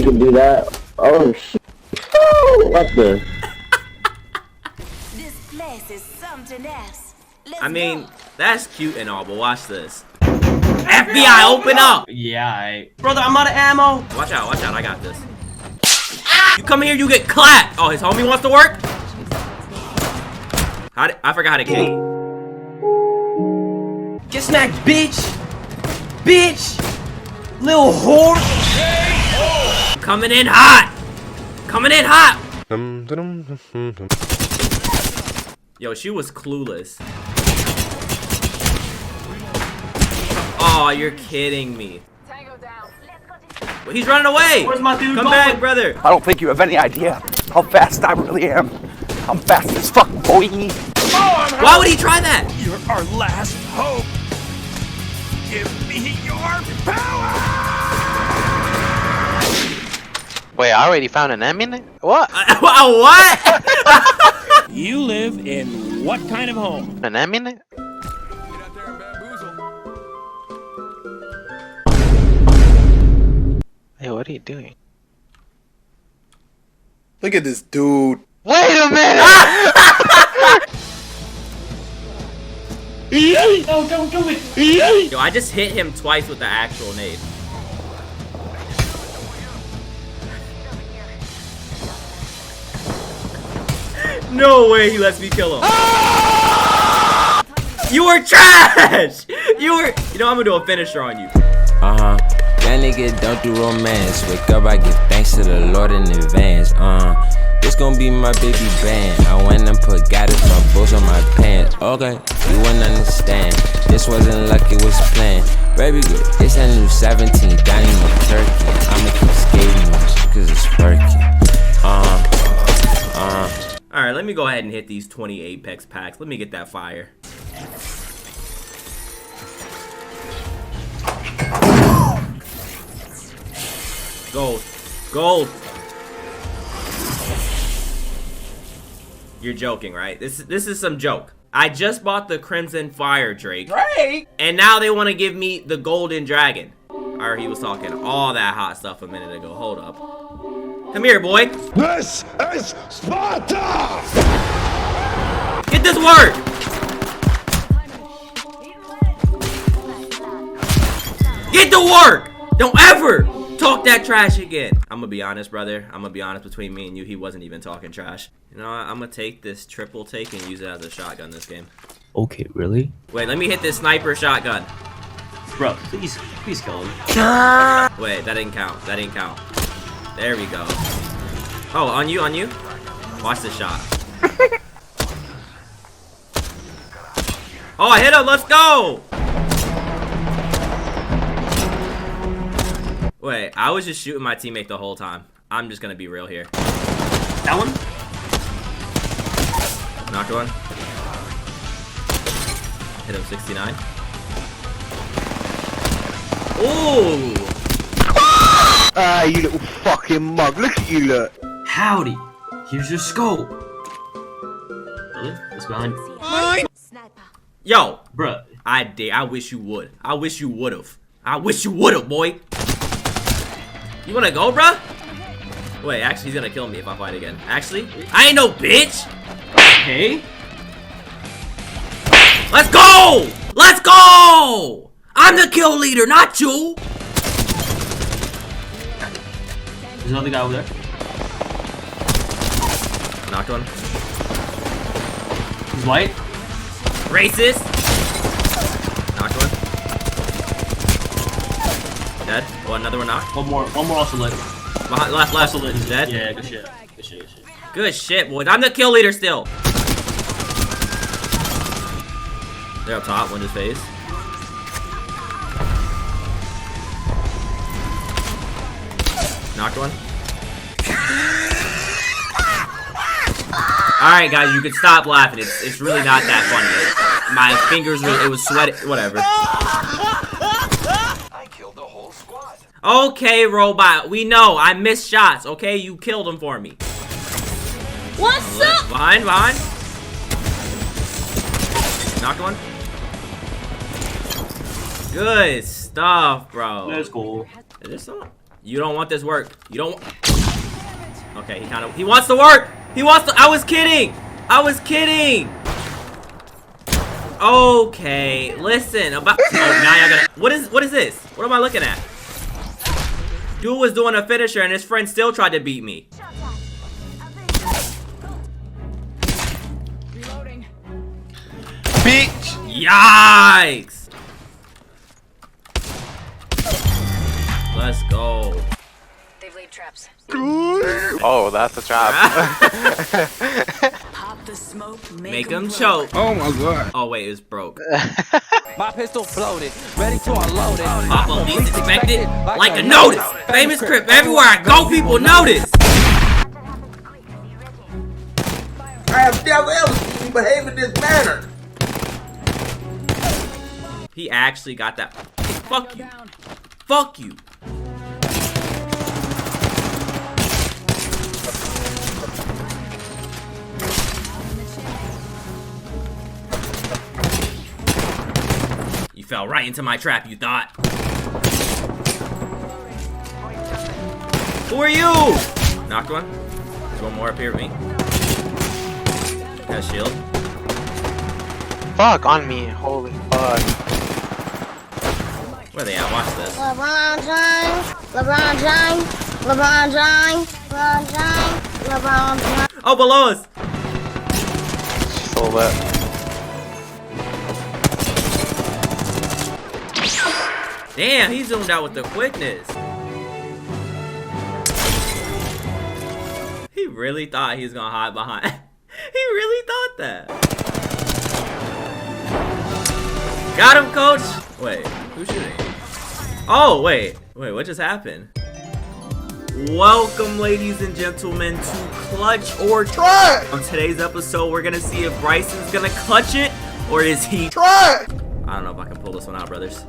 can do that. Oh shit. Oh, what the? This place is something else. I mean, that's cute and all, but watch this. FBI, open up! Yeah, brother, I'm out of ammo. Watch out, I got this. You come here, you get clapped! Oh, his homie wants to work? I forgot how to kick. Get snagged, bitch! Bitch! Little whore! Coming in hot! Coming in hot! Yo, she was clueless. Oh, you're kidding me. Well, he's running away! Where's my dude Come going? back, brother! I don't think you have any idea how fast I really am. I'm fast as fuck, boy. Why would he try that? You're our last hope. Give me your power! Wait, I already found an ammunition? What? What? You live in what kind of home? An ammunition? Hey, what are you doing? Look at this dude. Wait a minute! No, don't do it! Yo, I just hit him twice with the actual nade. No way he lets me kill him. You were trash! You know, I'm gonna do a finisher on you. That nigga don't do romance. Wake up, I give thanks to the Lord in advance. This gon' be my baby band. I went and put goddess my bulls on my pants. Okay, you wouldn't understand. This wasn't luck, it was planned. Baby girl, it's a new 17, Donnie McTurkey. I'ma keep skating cause it's working. Alright, let me go ahead and hit these 20 Apex packs. Let me get that fire. Gold. Gold. You're joking, right? This is some joke. I just bought the Crimson Fire Drake. Right! And now they want to give me the Golden Dragon. Or he was talking all that hot stuff a minute ago. Hold up. Come here, boy. This is Sparta! Get this work! Get to work! Don't ever talk that trash again. I'm gonna be honest, brother. I'm gonna be honest, between me and you, he wasn't even talking trash. You know what? I'm gonna take this triple take and use it as a shotgun this game. Okay, really? Wait, let me hit this sniper shotgun. Bro, please kill him. Wait, that didn't count. That didn't count. There we go. Oh, on you, on you. Watch this shot. Oh, I hit him. Let's go. Wait, I was just shooting my teammate the whole time. I'm just gonna be real here. That one? Knocked one. Hit him 69. Ooh! You little fucking mug. Look at you, look. Howdy. Here's your scope. Really? What's behind you? Sniper. Yo! Bruh. I wish you would. I wish you would've. I wish you would've, boy. You wanna go, bruh? Wait, actually, he's gonna kill me if I fight again. Actually, I ain't no bitch! Okay. Let's go! Let's go! I'm the kill leader, not you! There's another guy over there. Knocked one. He's white. Racist! Knocked one. Dead. Oh, another one knocked. One more also lit. Behind, left. Also lit. He's dead. Yeah, good shit. Good shit, good shit. Good shit, boys. I'm the kill leader still. They're up top, win his face. Knocked one. Alright, guys, you can stop laughing. It's really not that funny. My fingers were, it was sweating. Whatever. I killed the whole squad. Okay, robot. We know. I missed shots. Okay, you killed him for me. What's up? Behind. Knocked one. Good stuff, bro. That's cool. Is there someone? You don't want this work. You don't. Okay, he wants to work. He wants to. I was kidding. I was kidding. Okay, listen about. Oh, now I gotta. What is this? What am I looking at? Dude was doing a finisher and his friend still tried to beat me. Bitch! Yikes! Let's go. They've laid traps. Oh, that's a trap. Pop the smoke, Make him choke. Oh my god. Oh wait, it's broke. My pistol floated, ready to unload it. Pop up least expected, like a notice. Famous crip, everywhere I go, people notice. I have never ever seen you behave in this manner. He actually got that. Fuck you. Fuck you. You fell right into my trap, you thought. Who are you? Knocked one. There's one more up here with me. Got a shield. Fuck on me. Holy fuck. Where are they at? Watch this. LeBron James, LeBron James, LeBron James, LeBron James, LeBron James. Oh, below us. So lit. Damn, he zoomed out with the quickness. He really thought he was gonna hide behind. He really thought that. Got him, coach. Wait, who's shooting? Oh, wait, what just happened? Welcome, ladies and gentlemen, to Clutch or Try. On today's episode, we're gonna see if Bryson's gonna clutch it or is he try. I don't know if I can pull this one out, brothers.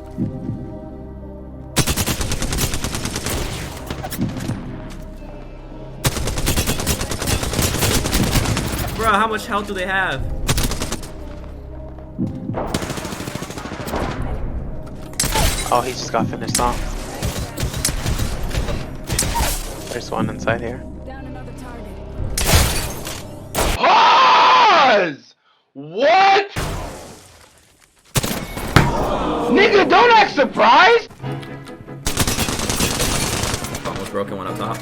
Bro, how much health do they have? Oh, he just got finished off. There's one inside here. Pause! What? Nigga, don't act surprised! Almost broken, one up top.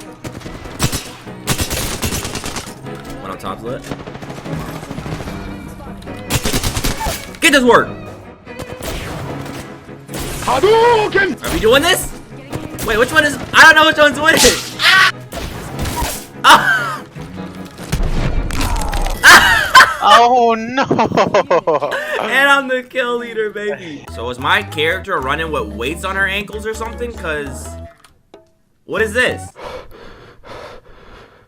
One on top's lit. Get this work! Hadouken! Are we doing this? Wait, which one is... I don't know which one's winning! Ah! Oh no! And I'm the kill leader, baby. So is my character running with weights on her ankles or something? Cause... What is this?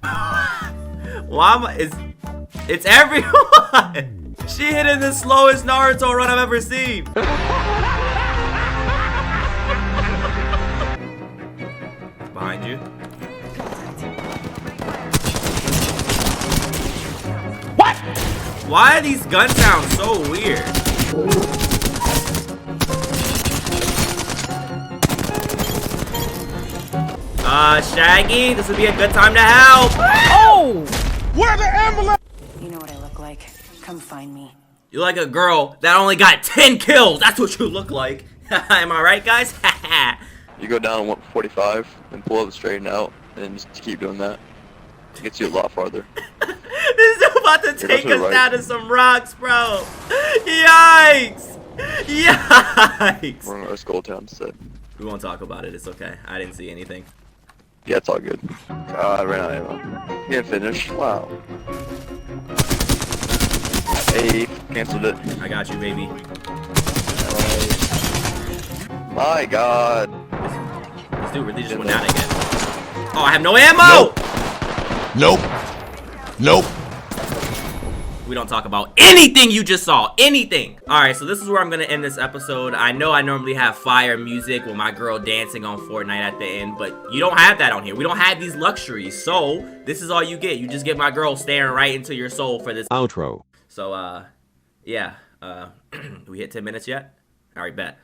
Why am I... It's everyone! She hit in the slowest Naruto run I've ever seen. Behind you. What? Why are these gun sounds so weird? Shaggy, this would be a good time to help. Oh! Where the ambulance? You know what I look like. Come find me. You're like a girl that only got 10 kills. That's what you look like. Am I right, guys? You go down 145 and pull up straighten out, and just keep doing that. It gets you a lot farther. This is about to take us down to some rocks, bro. Yikes! Yikes! We're in our skull town instead. We won't talk about it. It's okay. I didn't see anything. Yeah, it's all good. I ran out of ammo. Can't finish. Wow. Hey, canceled it. I got you, baby. My God. This dude really just went down again. Oh, I have no ammo! Nope. Nope. We don't talk about anything you just saw. Anything. Alright, so this is where I'm going to end this episode. I know I normally have fire music with my girl dancing on Fortnite at the end, but you don't have that on here. We don't have these luxuries. So, this is all you get. You just get my girl staring right into your soul for this Outro. So, yeah. We hit 10 minutes yet? Alright, bet.